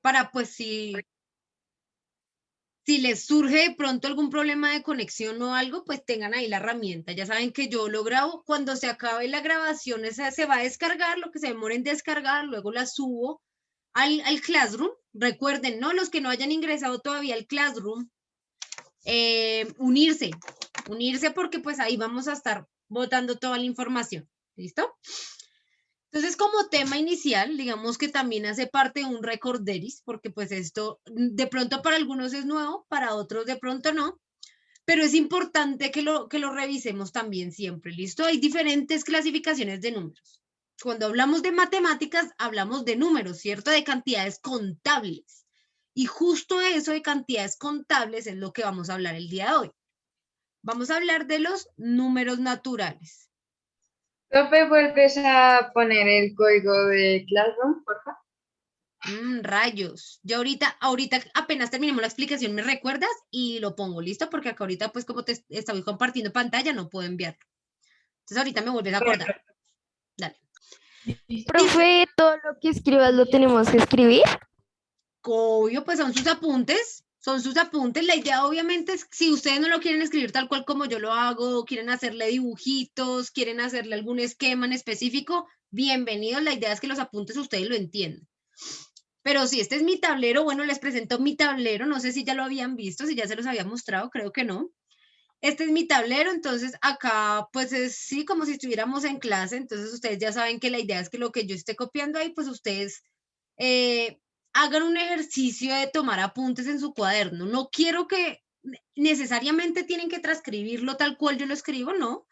para pues si les surge de pronto algún problema de conexión o algo, pues tengan ahí la herramienta. Ya saben que yo lo grabo, cuando se acabe la grabación, esa se va a descargar, lo que se demore en descargar, luego la subo al Classroom. Recuerden, ¿no? Los que no hayan ingresado todavía al Classroom, unirse porque pues ahí vamos a estar botando toda la información. ¿Listo? Entonces, como tema inicial, digamos que también hace parte de un recorderis, porque pues esto de pronto para algunos es nuevo, para otros de pronto no, pero es importante que lo revisemos también siempre, ¿listo? Hay diferentes clasificaciones de números. Cuando hablamos de matemáticas, hablamos de números, ¿cierto? De cantidades contables. Y justo eso de cantidades contables es lo que vamos a hablar el día de hoy. Vamos a hablar de los números naturales. Profe, ¿vuelves a poner el código de Classroom, por favor? Rayos. Yo ahorita apenas terminemos la explicación, ¿me recuerdas? Y lo pongo, ¿listo? Porque acá ahorita, pues como te estoy compartiendo pantalla, no puedo enviarlo. Entonces ahorita me vuelves a acordar. Dale. Dice, Profe, todo lo que escribas lo tenemos que escribir. obvio, pues son sus apuntes. Son sus apuntes. La idea, obviamente, es si ustedes no lo quieren escribir tal cual como yo lo hago, quieren hacerle dibujitos, quieren hacerle algún esquema en específico, bienvenidos. La idea es que los apuntes ustedes lo entiendan. Pero si este es mi tablero, bueno, les presento mi tablero, no sé si ya lo habían visto, si ya se los había mostrado, creo que no. Este es mi tablero, entonces acá pues es sí como si estuviéramos en clase, entonces ustedes ya saben que la idea es que lo que yo esté copiando ahí, pues ustedes hagan un ejercicio de tomar apuntes en su cuaderno. No quiero que necesariamente tienen que transcribirlo tal cual yo lo escribo, no.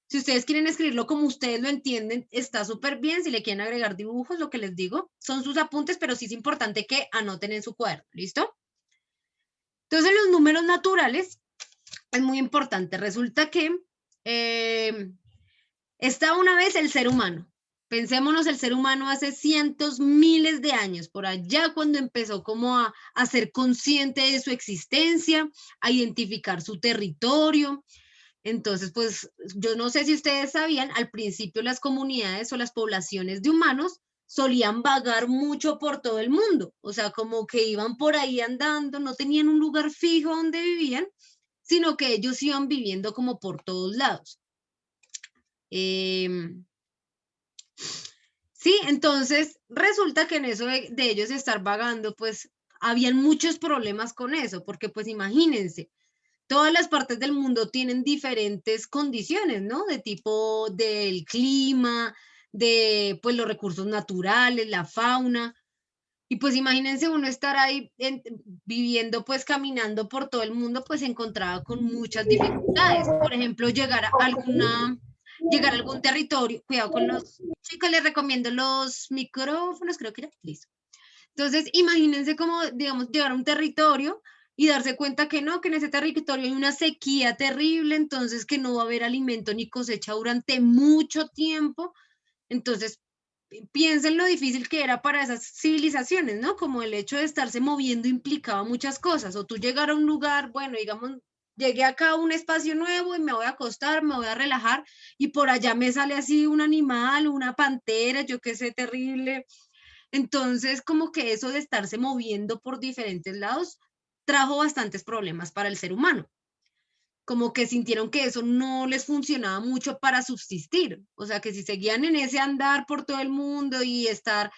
Si ustedes quieren escribirlo como ustedes lo entienden, está súper bien. Si le quieren agregar dibujos, lo que les digo, son sus apuntes, pero sí es importante que anoten en su cuaderno. ¿Listo? Entonces, los números naturales es muy importante. Resulta que estaba una vez el ser humano. Pensémonos el ser humano hace cientos, miles de años, por allá cuando empezó como a ser consciente de su existencia, a identificar su territorio. Entonces, pues yo no sé si ustedes sabían, al principio las comunidades o las poblaciones de humanos solían vagar mucho por todo el mundo, o sea, como que iban por ahí andando, no tenían un lugar fijo donde vivían, sino que ellos iban viviendo como por todos lados. Sí, entonces resulta que en eso de ellos estar vagando, pues habían muchos problemas con eso, porque pues imagínense, todas las partes del mundo tienen diferentes condiciones, ¿no? De tipo del clima, de pues los recursos naturales, la fauna. Y pues imagínense uno estar ahí viviendo, pues caminando por todo el mundo, pues se encontraba con muchas dificultades. Por ejemplo, llegar a algún territorio, cuidado con los chicos, les recomiendo los micrófonos, creo que ya, listo. Entonces, imagínense cómo, digamos, llegar a un territorio y darse cuenta que no, que en ese territorio hay una sequía terrible, entonces que no va a haber alimento ni cosecha durante mucho tiempo. Entonces, piensen lo difícil que era para esas civilizaciones, ¿no? Como el hecho de estarse moviendo implicaba muchas cosas, o tú llegar a un lugar, bueno, digamos, llegué acá a un espacio nuevo y me voy a acostar, me voy a relajar, y por allá me sale así un animal, una pantera, yo qué sé, terrible. Entonces, como que eso de estarse moviendo por diferentes lados trajo bastantes problemas para el ser humano. Como que sintieron que eso no les funcionaba mucho para subsistir. O sea, que si seguían en ese andar por todo el mundo y estar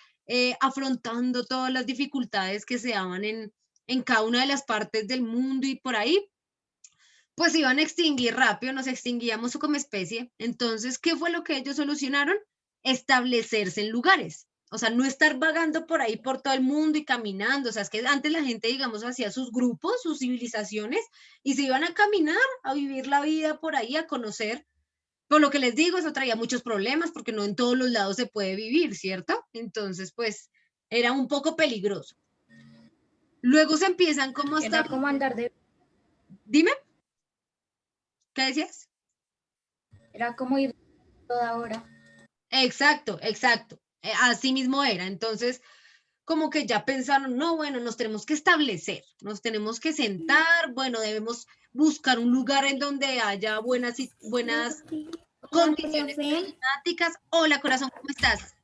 afrontando todas las dificultades que se daban en cada una de las partes del mundo y por ahí, pues iban a extinguir rápido, nos extinguíamos como especie. Entonces, ¿qué fue lo que ellos solucionaron? Establecerse en lugares. O sea, no estar vagando por ahí por todo el mundo y caminando. O sea, es que antes la gente, digamos, hacía sus grupos, sus civilizaciones, y se iban a caminar, a vivir la vida por ahí, a conocer. Por lo que les digo, eso traía muchos problemas porque no en todos los lados se puede vivir, ¿cierto? Entonces, pues, era un poco peligroso. Luego se empiezan como a Era como andar de... Dime, ¿qué decías? Era como ir toda hora. Exacto, exacto. Así mismo era. Entonces, como que ya pensaron, no, bueno, nos tenemos que establecer, nos tenemos que sentar, bueno, debemos buscar un lugar en donde haya buenas Hola, condiciones profe. climáticas. Hola, corazón, ¿cómo estás?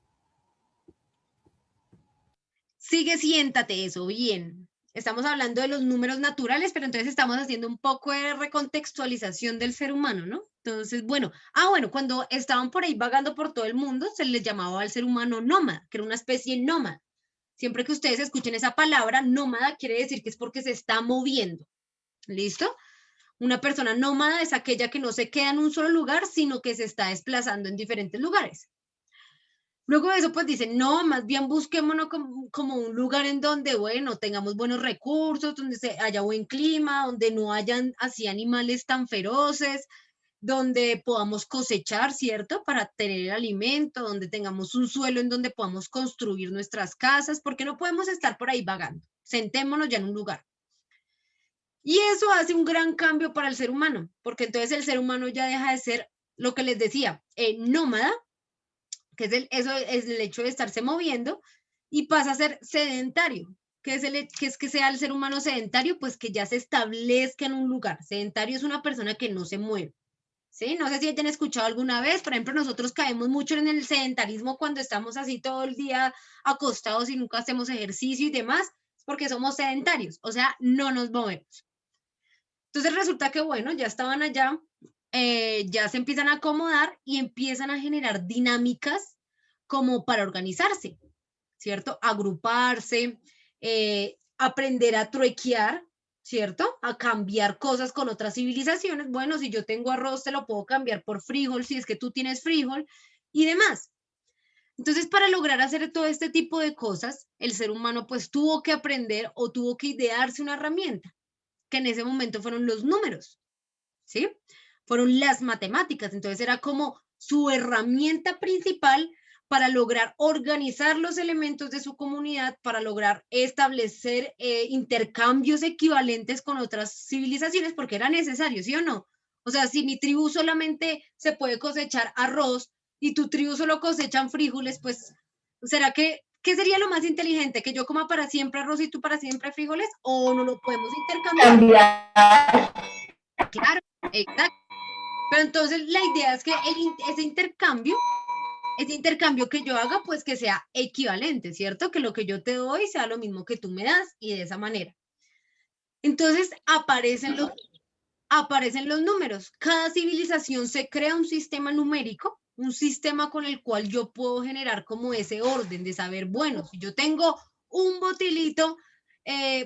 Sigue, siéntate, eso, bien. Estamos hablando de los números naturales, pero entonces estamos haciendo un poco de recontextualización del ser humano, ¿no? Entonces, bueno, bueno, cuando estaban por ahí vagando por todo el mundo, se les llamaba al ser humano nómada, que era una especie nómada. Siempre que ustedes escuchen esa palabra, nómada quiere decir que es porque se está moviendo. ¿Listo? Una persona nómada es aquella que no se queda en un solo lugar, sino que se está desplazando en diferentes lugares. Luego de eso, pues dicen, no, más bien busquémonos como un lugar en donde, bueno, tengamos buenos recursos, donde haya buen clima, donde no hayan así animales tan feroces, donde podamos cosechar, ¿cierto? Para tener el alimento, donde tengamos un suelo en donde podamos construir nuestras casas, porque no podemos estar por ahí vagando. Sentémonos ya en un lugar. Y eso hace un gran cambio para el ser humano, porque entonces el ser humano ya deja de ser lo que les decía, nómada, que es eso es el hecho de estarse moviendo, y pasa a ser sedentario. ¿Qué es que sea el ser humano sedentario? Pues que ya se establezca en un lugar. Sedentario es una persona que no se mueve. ¿Sí? No sé si hayan escuchado alguna vez, por ejemplo, nosotros caemos mucho en el sedentarismo cuando estamos así todo el día acostados y nunca hacemos ejercicio y demás, porque somos sedentarios, o sea, no nos movemos. Entonces resulta que, bueno, ya estaban allá, ya se empiezan a acomodar y empiezan a generar dinámicas como para organizarse, ¿cierto? Agruparse, aprender a truequear, ¿cierto? A cambiar cosas con otras civilizaciones. Bueno, si yo tengo arroz, te lo puedo cambiar por frijol, si es que tú tienes frijol y demás. Entonces, para lograr hacer todo este tipo de cosas, el ser humano pues tuvo que aprender o tuvo que idearse una herramienta, que en ese momento fueron los números, ¿sí? Fueron las matemáticas. Entonces era como su herramienta principal para lograr organizar los elementos de su comunidad, para lograr establecer intercambios equivalentes con otras civilizaciones, porque era necesario, ¿sí o no? O sea, si mi tribu solamente se puede cosechar arroz y tu tribu solo cosechan frijoles, pues, ¿será que qué sería lo más inteligente? ¿Que yo coma para siempre arroz y tú para siempre frijoles? ¿O no lo podemos intercambiar? Claro, exacto. Pero entonces la idea es que ese intercambio que yo haga, pues que sea equivalente, ¿cierto? Que lo que yo te doy sea lo mismo que tú me das y de esa manera. Entonces aparecen los números. Cada civilización se crea un sistema numérico, un sistema con el cual yo puedo generar como ese orden de saber, bueno, si yo tengo un botilito,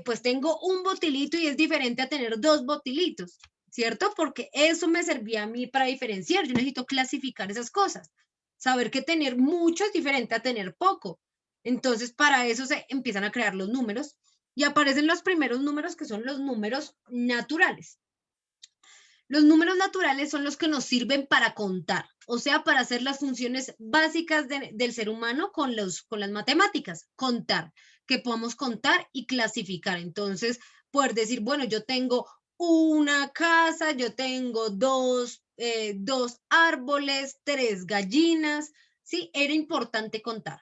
pues tengo un botilito y es diferente a tener dos botilitos, ¿cierto? Porque eso me servía a mí para diferenciar. Yo necesito clasificar esas cosas. Saber que tener mucho es diferente a tener poco. Entonces, para eso se empiezan a crear los números y aparecen los primeros números que son los números naturales. Los números naturales son los que nos sirven para contar, o sea, para hacer las funciones básicas del ser humano con las matemáticas, contar, que podamos contar y clasificar. Entonces, poder decir, bueno, yo tengo una casa, yo tengo dos árboles, 3 gallinas, ¿sí? Era importante contar.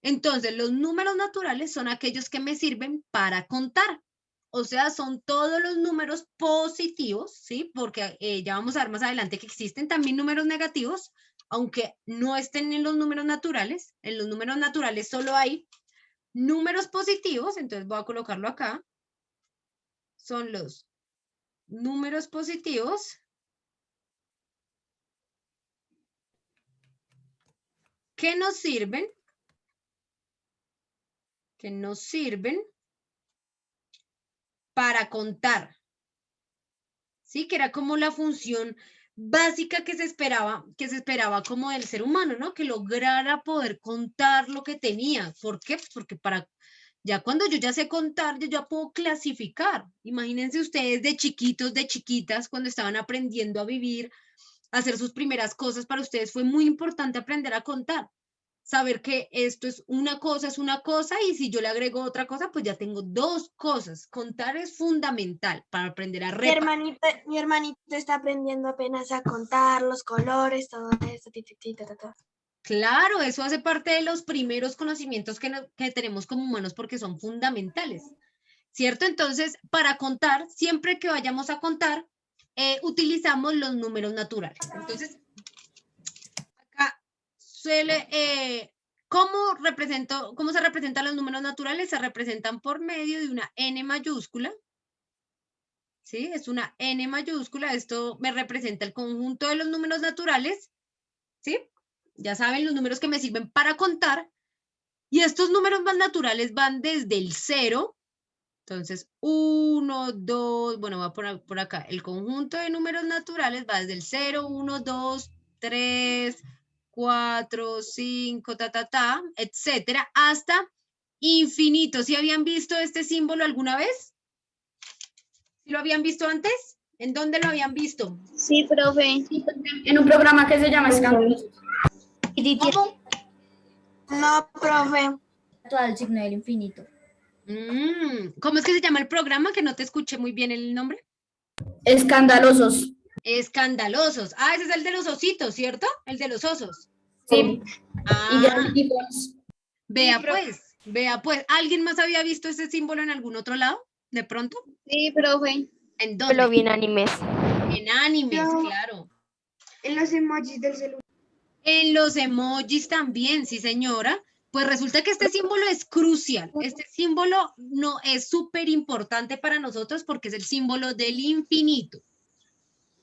Entonces, los números naturales son aquellos que me sirven para contar. O sea, son todos los números positivos, ¿sí? Porque ya vamos a ver más adelante que existen también números negativos, aunque no estén en los números naturales. En los números naturales solo hay números positivos, entonces voy a colocarlo acá. Son los números positivos que nos sirven para contar, ¿sí? Que era como la función básica que se esperaba como del ser humano, ¿no? Que lograra poder contar lo que tenía. ¿Por qué? Porque ya cuando yo ya sé contar, yo ya puedo clasificar. Imagínense ustedes de chiquitos, de chiquitas, cuando estaban aprendiendo a vivir, a hacer sus primeras cosas, para ustedes fue muy importante aprender a contar. Saber que esto es una cosa y si yo le agrego otra cosa, pues ya tengo dos cosas. Contar es fundamental para aprender a reparar. Mi hermanito está aprendiendo apenas a contar los colores, todo eso. Claro, eso hace parte de los primeros conocimientos que tenemos como humanos porque son fundamentales, ¿cierto? Entonces, para contar, siempre que vayamos a contar, utilizamos los números naturales. Entonces, acá ¿Cómo se representan los números naturales? Se representan por medio de una n mayúscula. ¿Sí? Es una n mayúscula. Esto me representa el conjunto de los números naturales. ¿Sí? Ya saben los números que me sirven para contar. Y estos números más naturales van desde el 0. Entonces, 1, 2, bueno, voy a poner por acá. El conjunto de números naturales va desde el 0, 1, 2, 3, 4, 5, etcétera, hasta infinito. ¿Sí habían visto este símbolo alguna vez? ¿Sí lo habían visto antes? ¿En dónde lo habían visto? Sí, profe. En un programa que se llama Escándalos. ¿Cómo? No, profe. Todo el signo del infinito. ¿Cómo es que se llama el programa? Que no te escuché muy bien el nombre. Escandalosos. Escandalosos. Ah, ese es el de los ositos, ¿cierto? El de los osos. Sí. Ah, Y Gravity Falls. vea pues. ¿Alguien más había visto ese símbolo en algún otro lado? ¿De pronto? Sí, profe. ¿En Lo dónde? vi en animes. En animes, No. claro. En los emojis del celular. En los emojis también, sí señora. Pues resulta que este símbolo es crucial. Este símbolo no es súper importante para nosotros porque es el símbolo del infinito.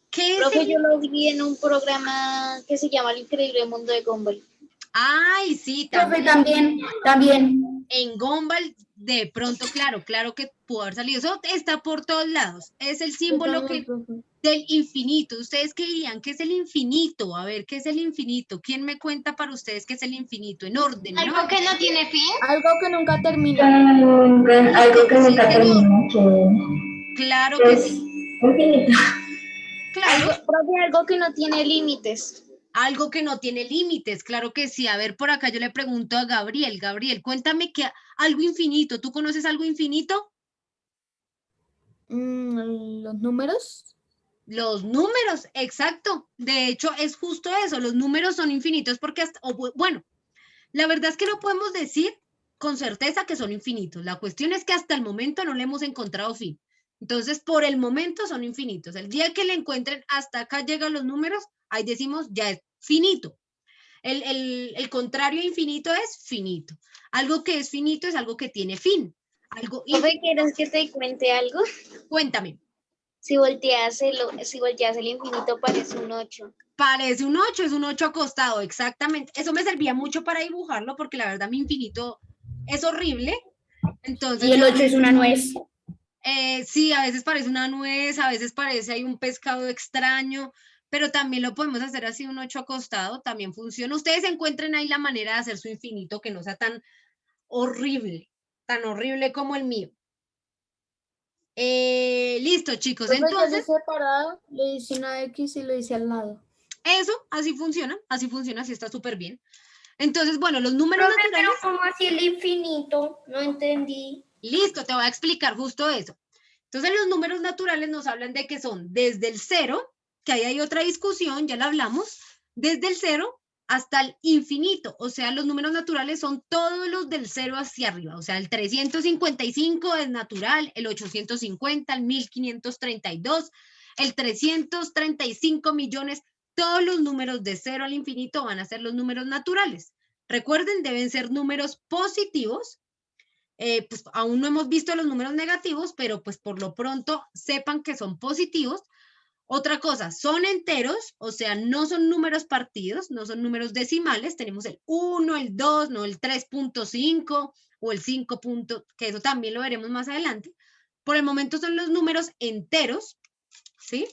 ¿Qué es Profe, el yo lo vi en un programa que se llama El Increíble Mundo de Gumball. Ay, sí, Profe, también. también. En Gumball, de pronto, claro que pudo haber salido. Eso está por todos lados. Es el símbolo del infinito. ¿Ustedes qué dirían? ¿Qué es el infinito? A ver, ¿qué es el infinito? ¿Quién me cuenta para ustedes qué es el infinito? En orden, ¿no? ¿Algo que no tiene fin? Algo que nunca termina. Algo que Sí, nunca señor. termina. Claro que sí. Infinito. Claro. Profe, algo que no tiene límites. Algo que no tiene límites, claro que sí. A ver, por acá yo le pregunto a Gabriel. Gabriel, cuéntame que algo infinito. ¿Tú conoces algo infinito? Los números. Los números, exacto. De hecho, es justo eso. Los números son infinitos porque bueno, la verdad es que no podemos decir con certeza que son infinitos. La cuestión es que hasta el momento no le hemos encontrado fin. Entonces, por el momento son infinitos. El día que le encuentren hasta acá llegan los números, ahí decimos ya es finito. El contrario a infinito es finito. Algo que es finito es algo que tiene fin. Algo Profe, ¿quieres que te cuente algo? Cuéntame. Si volteas el infinito parece un 8. Parece un 8, es un 8 acostado, exactamente. Eso me servía mucho para dibujarlo porque la verdad mi infinito es horrible. Entonces, Y el 8 es una nuez. sí, a veces parece una nuez, a veces parece hay un pescado extraño, pero también lo podemos hacer así un 8 acostado, también funciona. Ustedes encuentren ahí la manera de hacer su infinito que no sea tan horrible como el mío. Listo, chicos, entonces... separado, le hice una X y lo hice al lado. Eso, así funciona, así está súper bien. Entonces, bueno, los números naturales... ¿Cómo así el infinito? No entendí. Listo, te voy a explicar justo eso. Entonces, los números naturales nos hablan de que son desde el 0, que ahí hay otra discusión, ya la hablamos, desde el 0 hasta el infinito. O sea, los números naturales son todos los del 0 hacia arriba. O sea, el 355 es natural, el 850, el 1532, el 335 millones. Todos los números de 0 al infinito van a ser los números naturales. Recuerden, deben ser números positivos. Pues aún no hemos visto los números negativos, pero pues por lo pronto sepan que son positivos. Otra cosa, son enteros, o sea, no son números partidos, no son números decimales. Tenemos el 1, el 2, no el 3.5 o el 5, que eso también lo veremos más adelante. Por el momento son los números enteros, ¿sí?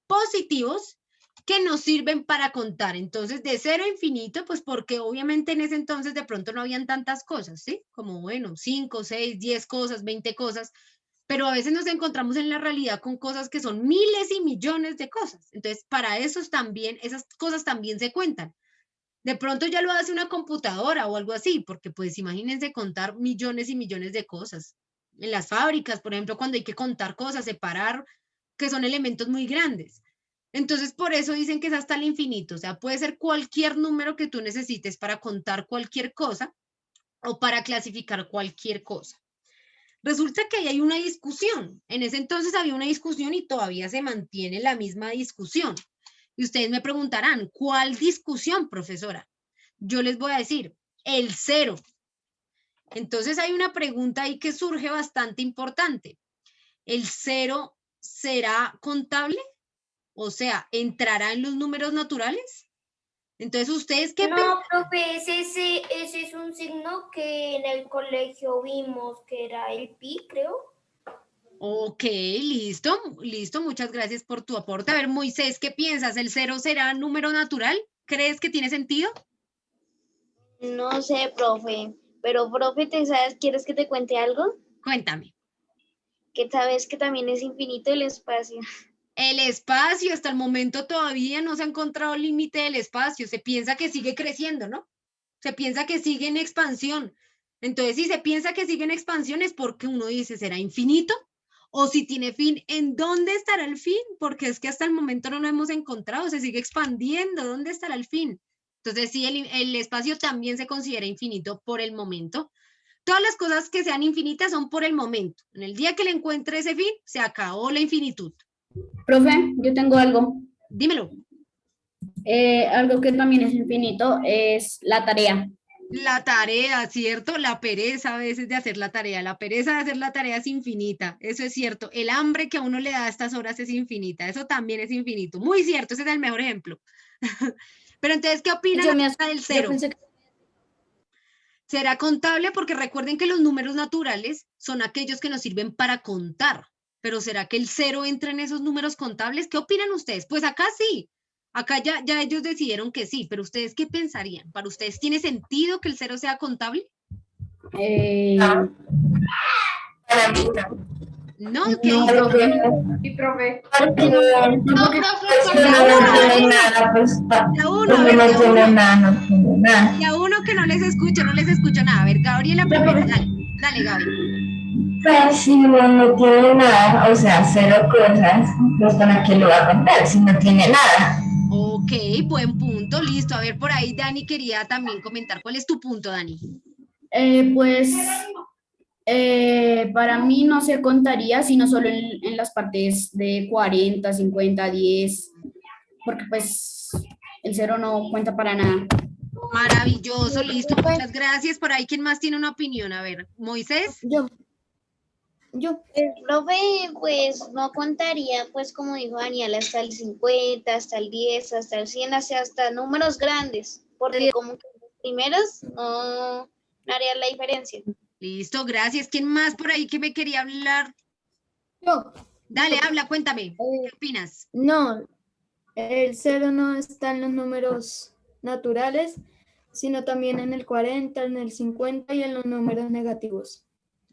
Positivos, que nos sirven para contar. Entonces, de 0 a infinito, pues porque obviamente en ese entonces de pronto no habían tantas cosas, ¿sí? Como, bueno, 5, 6, 10 cosas, 20 cosas, pero a veces nos encontramos en la realidad con cosas que son miles y millones de cosas. Entonces, para esos también, esas cosas también se cuentan. De pronto ya lo hace una computadora o algo así, porque pues imagínense contar millones y millones de cosas. En las fábricas, por ejemplo, cuando hay que contar cosas, separar, que son elementos muy grandes. Entonces, por eso dicen que es hasta el infinito. O sea, puede ser cualquier número que tú necesites para contar cualquier cosa o para clasificar cualquier cosa. Resulta que ahí hay una discusión. En ese entonces había una discusión y todavía se mantiene la misma discusión. Y ustedes me preguntarán, ¿cuál discusión, profesora? Yo les voy a decir, el 0. Entonces hay una pregunta ahí que surge bastante importante. ¿El 0 será contable? O sea, ¿entrará en los números naturales? Entonces, ¿ustedes qué piensan? No, profe, ese es un signo que en el colegio vimos que era el pi, creo. Ok, listo, listo. Muchas gracias por tu aporte. A ver, Moisés, ¿qué piensas? ¿El 0 será número natural? ¿Crees que tiene sentido? No sé, profe, pero profe, ¿quieres que te cuente algo? Cuéntame. Que sabes que también es infinito el espacio. El espacio, hasta el momento todavía no se ha encontrado el límite del espacio. Se piensa que sigue creciendo, ¿no? Se piensa que sigue en expansión. Entonces, si se piensa que sigue en expansión es porque uno dice, ¿será infinito? O si tiene fin, ¿en dónde estará el fin? Porque es que hasta el momento no lo hemos encontrado, se sigue expandiendo. ¿Dónde estará el fin? Entonces, sí, el espacio también se considera infinito por el momento. Todas las cosas que sean infinitas son por el momento. En el día que le encuentre ese fin, se acabó la infinitud. Profe, yo tengo algo. Dímelo. Algo que también es infinito es la tarea. La tarea, ¿cierto? La pereza a veces de hacer la tarea. La pereza de hacer la tarea es infinita. Eso es cierto. El hambre que a uno le da a estas horas es infinita. Eso también es infinito. Muy cierto. Ese es el mejor ejemplo. Pero entonces, ¿qué opinan acerca del 0? ¿Será contable? Porque recuerden que los números naturales son aquellos que nos sirven para contar. Pero ¿será que el 0 entra en esos números contables? ¿Qué opinan ustedes? Pues acá sí. Acá ya ellos decidieron que sí, pero ¿ustedes qué pensarían? ¿Para ustedes tiene sentido que el 0 sea contable? Para mí No, ¿qué no, dicen? profe. Sí, profe. Porque No, porque profe, no tiene nada, pues, La uno, a porque ver, no la tiene uno. nada, no tiene nada. Y a uno que no les escucho nada. A ver, Gabriela primero, dale, Gaby. Pues si uno no tiene nada, o sea, 0 cosas, pues ¿para qué lo va a contar si no tiene nada? Ok, buen punto, listo. A ver, por ahí Dani quería también comentar. ¿Cuál es tu punto, Dani? Pues para mí no se contaría, sino solo en las partes de 40, 50, 10, porque pues el 0 no cuenta para nada. Maravilloso, listo. Muchas gracias. Por ahí, ¿quién más tiene una opinión? A ver, Moisés. Yo. El profe, pues no contaría, pues como dijo Daniel, hasta el 50, hasta el 10, hasta el 100, hasta números grandes, porque como que los primeros no harían la diferencia. Listo, gracias. ¿Quién más por ahí que me quería hablar? Yo. Dale, habla, cuéntame. ¿Qué opinas? No, el 0 no está en los números naturales, sino también en el 40, en el 50 y en los números negativos.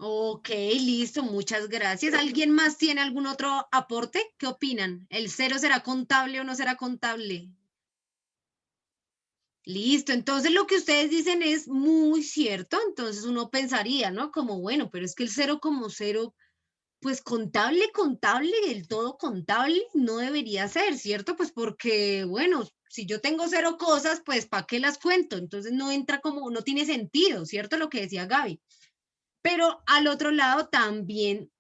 Ok, listo, muchas gracias. ¿Alguien más tiene algún otro aporte? ¿Qué opinan? ¿El 0 será contable o no será contable? Listo, entonces lo que ustedes dicen es muy cierto, entonces uno pensaría, ¿no? Como, bueno, pero es que el 0 como 0, pues contable, del todo contable, no debería ser, ¿cierto? Pues porque, bueno, si yo tengo 0 cosas, pues ¿para qué las cuento? Entonces no entra como, no tiene sentido, ¿cierto? Lo que decía Gaby. Pero al otro lado también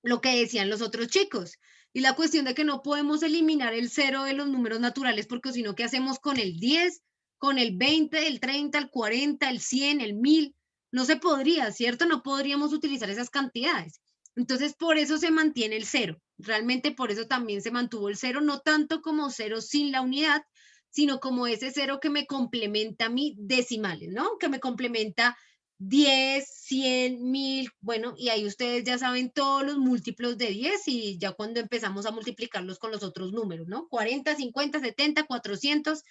lo que decían los otros chicos. Y la cuestión de que no podemos eliminar el 0 de los números naturales, porque si no, ¿qué hacemos con el 10, con el 20, el 30, el 40, el 100, el 1000? No se podría, ¿cierto? No podríamos utilizar esas cantidades. Entonces, por eso se mantiene el 0. Realmente por eso también se mantuvo el 0, no tanto como 0 sin la unidad, sino como ese 0 que me complementa a mí decimales, ¿no? Que me complementa 10, 100, 1000, bueno, y ahí ustedes ya saben todos los múltiplos de 10 y ya cuando empezamos a multiplicarlos con los otros números, ¿no? 40, 50, 70, 400.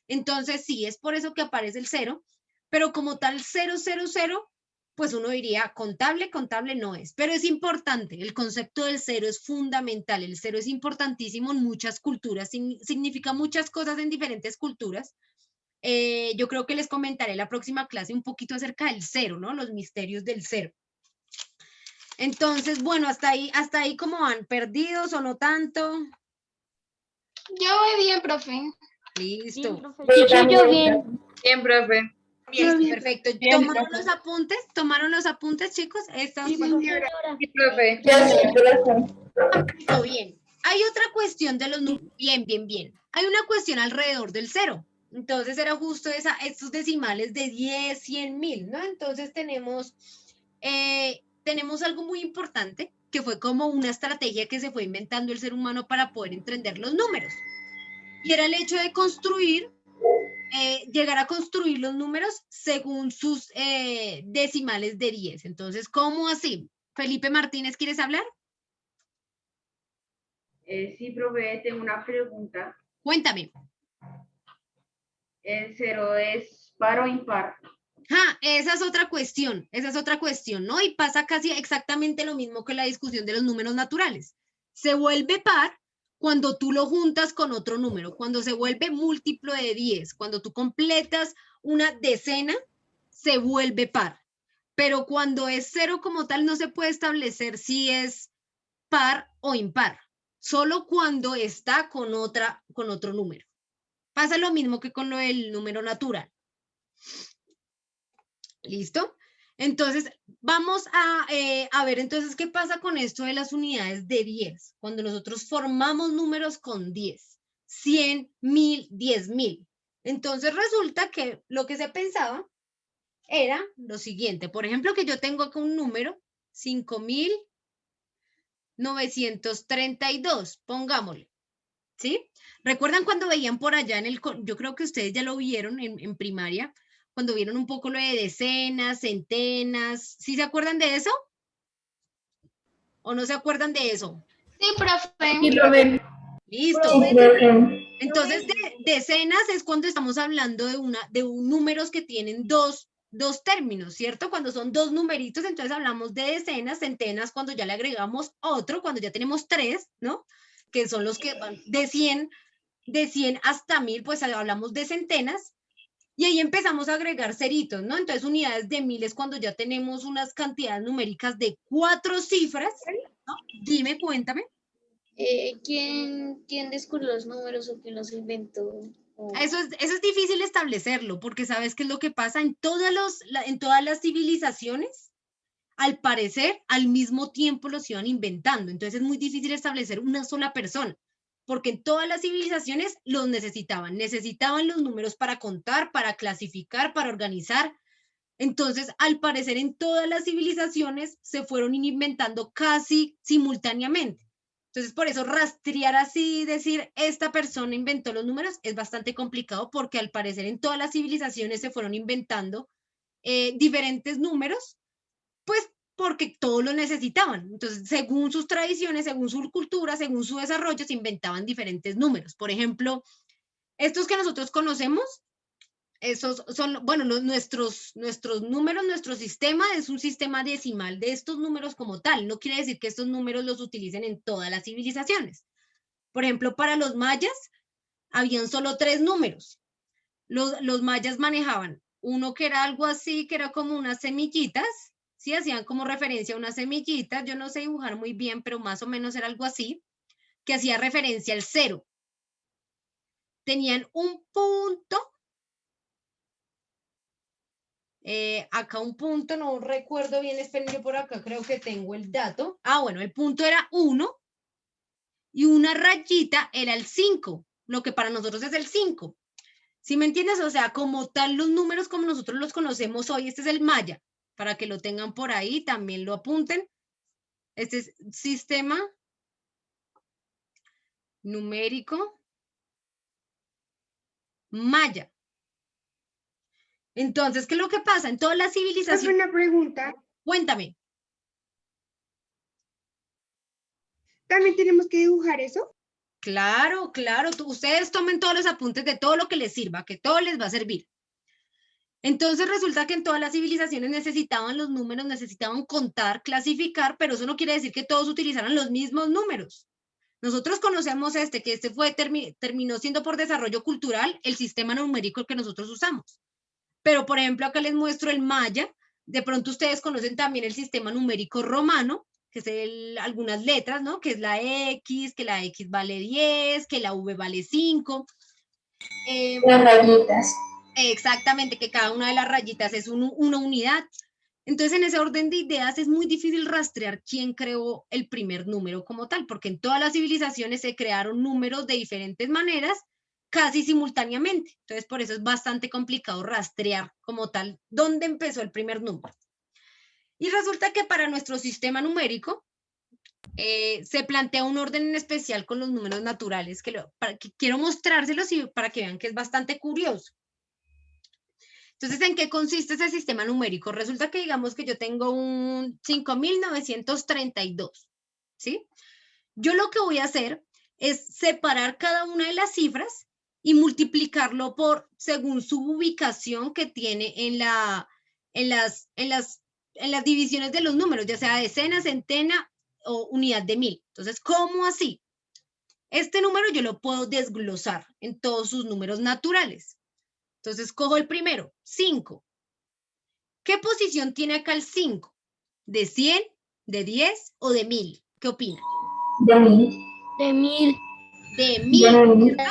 Entonces, sí, es por eso que aparece el 0, pero como tal 0, 0, 0, pues uno diría contable, contable no es, pero es importante, el concepto del 0 es fundamental, el 0 es importantísimo en muchas culturas, significa muchas cosas en diferentes culturas. Yo creo que les comentaré la próxima clase un poquito acerca del 0, ¿no? Los misterios del 0. Entonces, bueno, hasta ahí ¿cómo van? ¿Perdidos o no tanto? Yo voy bien, profe. Listo. Yo bien. Bien, profe. Listo, perfecto. Bien, ¿Tomaron profe. los apuntes? ¿Tomaron los apuntes, chicos? ¿Están Sí, profe. bien? Hay otra cuestión de los números. Bien. Hay una cuestión alrededor del 0. Entonces era justo estos decimales de 10, 100, 1000, ¿no? Entonces tenemos algo muy importante, que fue como una estrategia que se fue inventando el ser humano para poder entender los números. Y era el hecho de construir, llegar a construir los números según sus decimales de 10. Entonces, ¿cómo así? Felipe Martínez, ¿quieres hablar? Sí, profe, tengo una pregunta. Cuéntame. ¿El 0 es par o impar? Esa es otra cuestión, ¿no? Y pasa casi exactamente lo mismo que la discusión de los números naturales. Se vuelve par cuando tú lo juntas con otro número, cuando se vuelve múltiplo de 10, cuando tú completas una decena, se vuelve par. Pero cuando es 0 como tal, no se puede establecer si es par o impar, solo cuando está con otro número. Pasa lo mismo que con lo del número natural. ¿Listo? Entonces, vamos a ver entonces qué pasa con esto de las unidades de 10, cuando nosotros formamos números con 10, 100, 1000, 10.000. Entonces resulta que lo que se pensaba era lo siguiente. Por ejemplo, que yo tengo acá un número, 5932, pongámosle. ¿Sí? ¿Recuerdan cuando veían por allá yo creo que ustedes ya lo vieron en primaria, cuando vieron un poco lo de decenas, centenas? ¿Sí se acuerdan de eso? ¿O no se acuerdan de eso? Sí, profe. Sí, profe. Listo. Sí, profe. Entonces, decenas es cuando estamos hablando de números que tienen dos términos, ¿cierto? Cuando son dos numeritos, entonces hablamos de decenas, centenas, cuando ya le agregamos otro, cuando ya tenemos 3, ¿no? Que son los que van de 100 hasta 1000, pues hablamos de centenas, y ahí empezamos a agregar ceritos, ¿no? Entonces, unidades de 1000 es cuando ya tenemos unas cantidades numéricas de 4 cifras, ¿no? Dime, cuéntame. ¿Quién descubrió los números o quién los inventó? Eso es difícil establecerlo, porque ¿sabes qué es lo que pasa? En todas las civilizaciones, al parecer, al mismo tiempo los iban inventando. Entonces es muy difícil establecer una sola persona, porque en todas las civilizaciones los necesitaban los números para contar, para clasificar, para organizar. Entonces, al parecer, en todas las civilizaciones se fueron inventando casi simultáneamente. Entonces, por eso rastrear así, decir, esta persona inventó los números, es bastante complicado, porque al parecer en todas las civilizaciones se fueron inventando diferentes números, pues porque todos lo necesitaban. Entonces, según sus tradiciones, según su cultura, según su desarrollo, se inventaban diferentes números. Por ejemplo, estos que nosotros conocemos, esos son, bueno, nuestros números, nuestro sistema es un sistema decimal de estos números como tal. No quiere decir que estos números los utilicen en todas las civilizaciones. Por ejemplo, para los mayas, habían solo 3 números. Los mayas manejaban uno que era algo así, que era como unas semillitas, ¿sí? Hacían como referencia a unas semillitas. Yo no sé dibujar muy bien, pero más o menos era algo así, que hacía referencia al 0. Tenían un punto, acá un punto, no recuerdo bien, esperen, yo por acá creo que tengo el dato. Bueno, el punto era 1 y una rayita era el 5, lo que para nosotros es el 5. ¿Sí me entiendes? O sea, como tal, los números como nosotros los conocemos hoy, este es el maya, para que lo tengan por ahí, también lo apunten. Este es sistema numérico maya. Entonces, ¿qué es lo que pasa? En todas las civilizaciones... Una pregunta. Cuéntame. ¿También tenemos que dibujar eso? Claro, claro. Ustedes tomen todos los apuntes de todo lo que les sirva, que todo les va a servir. Entonces resulta que en todas las civilizaciones necesitaban los números, necesitaban contar, clasificar, pero eso no quiere decir que todos utilizaran los mismos números. Nosotros conocemos que terminó siendo por desarrollo cultural el sistema numérico que nosotros usamos. Pero, por ejemplo, acá les muestro el maya. De pronto ustedes conocen también el sistema numérico romano, que es algunas letras, ¿no? Que es la X, que la X vale 10, que la V vale 5. Las rayitas. Exactamente, que cada una de las rayitas es una unidad. Entonces, en ese orden de ideas es muy difícil rastrear quién creó el primer número como tal, porque en todas las civilizaciones se crearon números de diferentes maneras casi simultáneamente. Entonces, por eso es bastante complicado rastrear como tal dónde empezó el primer número. Y resulta que para nuestro sistema numérico se plantea un orden en especial con los números naturales, que quiero mostrárselos y para que vean que es bastante curioso. Entonces, ¿en qué consiste ese sistema numérico? Resulta que digamos que yo tengo un 5.932, ¿sí? Yo lo que voy a hacer es separar cada una de las cifras y multiplicarlo por según su ubicación que tiene en las divisiones de los números, ya sea decena, centena o unidad de mil. Entonces, ¿cómo así? Este número yo lo puedo desglosar en todos sus números naturales. Entonces, cojo el primero, 5. ¿Qué posición tiene acá el 5? ¿De 100, de 10 o de 1000? ¿Qué opinan? De mí. De 1000. De 1000. De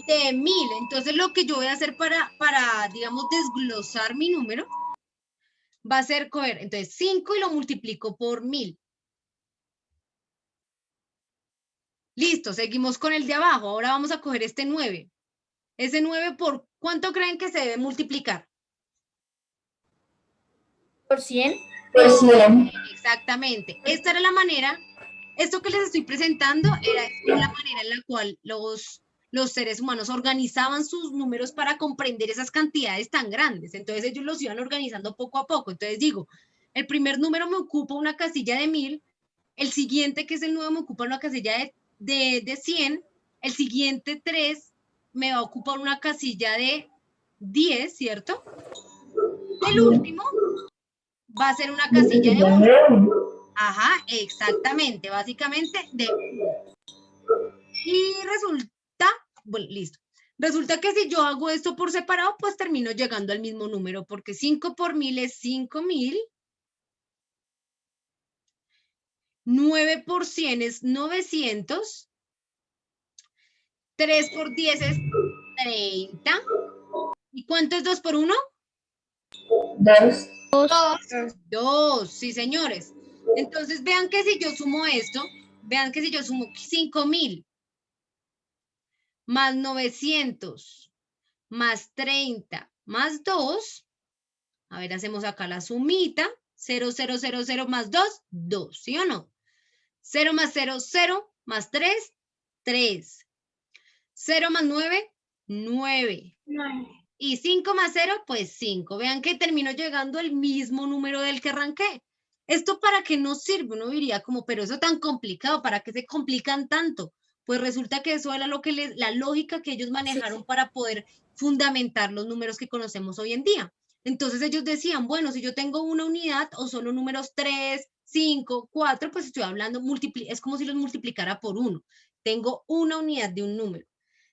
De 1000. Entonces, lo que yo voy a hacer para digamos, desglosar mi número va a ser coger, entonces, 5 y lo multiplico por 1000. Listo, seguimos con el de abajo. Ahora vamos a coger este 9. Ese 9, ¿por cuánto creen que se debe multiplicar? ¿Por 100? Por 100. Exactamente. Esta era la manera, esto que les estoy presentando era la manera en la cual los seres humanos organizaban sus números para comprender esas cantidades tan grandes. Entonces ellos los iban organizando poco a poco. Entonces digo, el primer número me ocupa una casilla de 1000, el siguiente, que es el 9, me ocupa una casilla de 100, el siguiente 3 me va a ocupar una casilla de 10, ¿cierto? El último va a ser una casilla de 1. Ajá, exactamente, básicamente de 1. Y resulta, bueno, listo. Resulta que si yo hago esto por separado, pues termino llegando al mismo número, porque 5 por 1000 es 5000. 9 por 100 es 900. 3 por 10 es 30. ¿Y cuánto es 2 por 1? 2. 2, sí, señores. Entonces, vean que si yo sumo esto, vean que si yo sumo 5000 más 900 más 30 más 2, a ver, hacemos acá la sumita, 0, 0, 0, 0 más 2, 2, ¿sí o no? 0 más 0, 0 más 3, 3. 0 más 9, 9. Y 5 más 0, pues 5. Vean que termino llegando al mismo número del que arranqué. ¿Esto para qué nos sirve? Uno diría como, pero eso tan complicado, ¿para qué se complican tanto? Pues resulta que eso era la lógica que ellos manejaron para poder fundamentar los números que conocemos hoy en día. Entonces ellos decían, bueno, si yo tengo una unidad o solo números 3, 5, 4, pues estoy hablando, es como si los multiplicara por 1. Tengo una unidad de un número.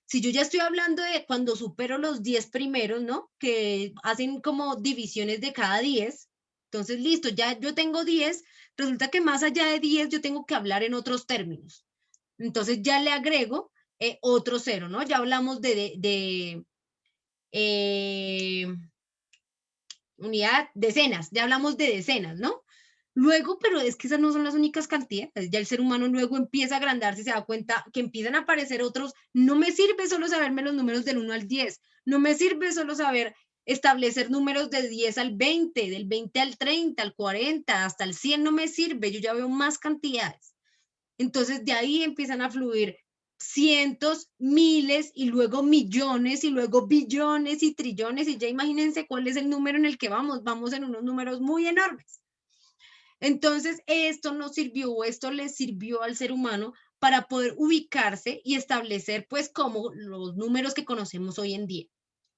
Si yo ya estoy hablando de cuando supero los 10 primeros, ¿no? Que hacen como divisiones de cada 10. Entonces, listo, ya yo tengo 10. Resulta que más allá de 10 yo tengo que hablar en otros términos. Entonces, ya le agrego otro 0, ¿no? Ya hablamos de unidad, decenas. Ya hablamos de decenas, ¿no? Luego, pero es que esas no son las únicas cantidades, ya el ser humano luego empieza a agrandarse y se da cuenta que empiezan a aparecer otros. No me sirve solo saberme los números del 1 al 10, no me sirve solo saber establecer números del 10 al 20, del 20 al 30, al 40, hasta el 100 no me sirve, yo ya veo más cantidades. Entonces de ahí empiezan a fluir cientos, miles y luego millones y luego billones y trillones y ya imagínense cuál es el número en el que vamos en unos números muy enormes. Entonces, esto nos sirvió, esto le sirvió al ser humano para poder ubicarse y establecer, pues, como los números que conocemos hoy en día.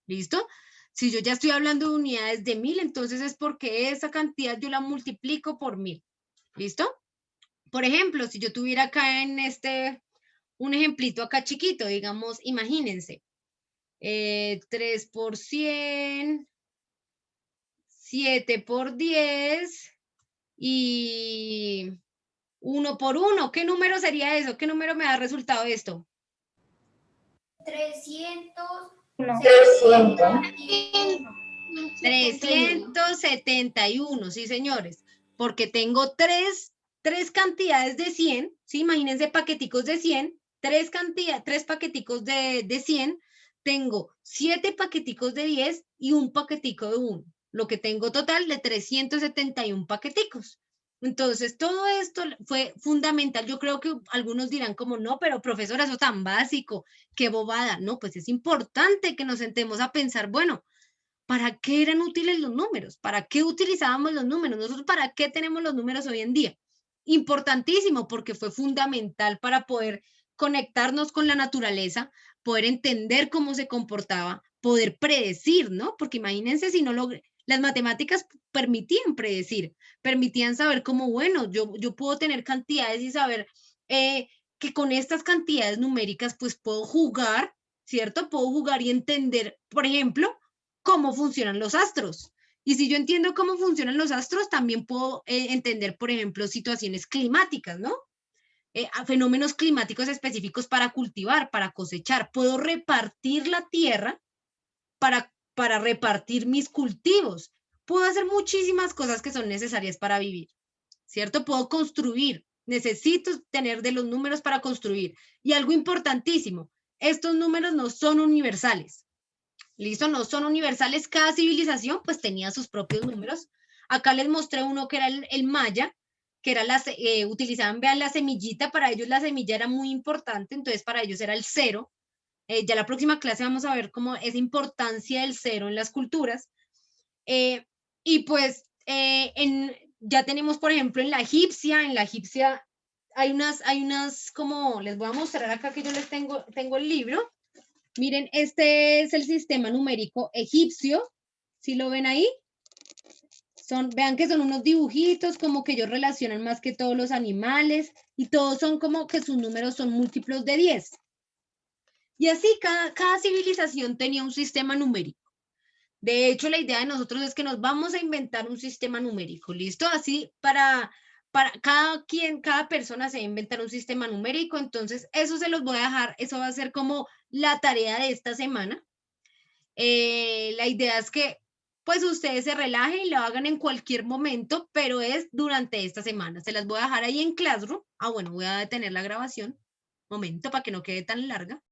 ¿Listo? Si yo ya estoy hablando de unidades de 1000, entonces es porque esa cantidad yo la multiplico por 1000. ¿Listo? Por ejemplo, si yo tuviera acá en un ejemplito acá chiquito, digamos, imagínense, 3 por 100, 7 por 10... y 1 por 1. ¿Qué número sería eso? ¿Qué número me da resultado esto? 371, sí, señores. Porque tengo tres cantidades de 100, ¿sí? Imagínense paqueticos de 100, tres paqueticos de 100, tengo 7 paqueticos de 10 y un paquetico de 1, lo que tengo total de 371 paqueticos. Entonces, todo esto fue fundamental. Yo creo que algunos dirán como, no, pero profesora, eso tan básico, qué bobada. No, pues es importante que nos sentemos a pensar, bueno, ¿para qué eran útiles los números? ¿Para qué utilizábamos los números? Nosotros, ¿para qué tenemos los números hoy en día? Importantísimo, porque fue fundamental para poder conectarnos con la naturaleza, poder entender cómo se comportaba, poder predecir, ¿no? Porque imagínense si no las matemáticas permitían predecir, permitían saber cómo, bueno, yo puedo tener cantidades y saber que con estas cantidades numéricas pues puedo jugar, ¿cierto? Puedo jugar y entender, por ejemplo, cómo funcionan los astros. Y si yo entiendo cómo funcionan los astros, también puedo entender, por ejemplo, situaciones climáticas, ¿no? Fenómenos climáticos específicos para cultivar, para cosechar. Puedo repartir la tierra para repartir mis cultivos. Puedo hacer muchísimas cosas que son necesarias para vivir, ¿cierto? Puedo construir. Necesito tener de los números para construir. Y algo importantísimo, estos números no son universales. ¿Listo? No son universales. Cada civilización pues tenía sus propios números. Acá les mostré uno que era el maya, que era utilizaban, vean, la semillita. Para ellos la semilla era muy importante, entonces para ellos era el 0. Ya la próxima clase vamos a ver cómo esa importancia del 0 en las culturas. Y pues ya tenemos, por ejemplo, en la egipcia hay unas como, les voy a mostrar acá que yo les tengo el libro. Miren, este es el sistema numérico egipcio, ¿sí lo ven ahí? Vean que son unos dibujitos como que ellos relacionan más que todos los animales y todos son como que sus números son múltiplos de 10. Y así cada civilización tenía un sistema numérico. De hecho, la idea de nosotros es que nos vamos a inventar un sistema numérico, ¿listo? Así para cada persona se va a inventar un sistema numérico, entonces eso se los voy a dejar, eso va a ser como la tarea de esta semana. La idea es que pues ustedes se relajen y lo hagan en cualquier momento, pero es durante esta semana. Se las voy a dejar ahí en Classroom. Bueno, voy a detener la grabación. Momento, para que no quede tan larga.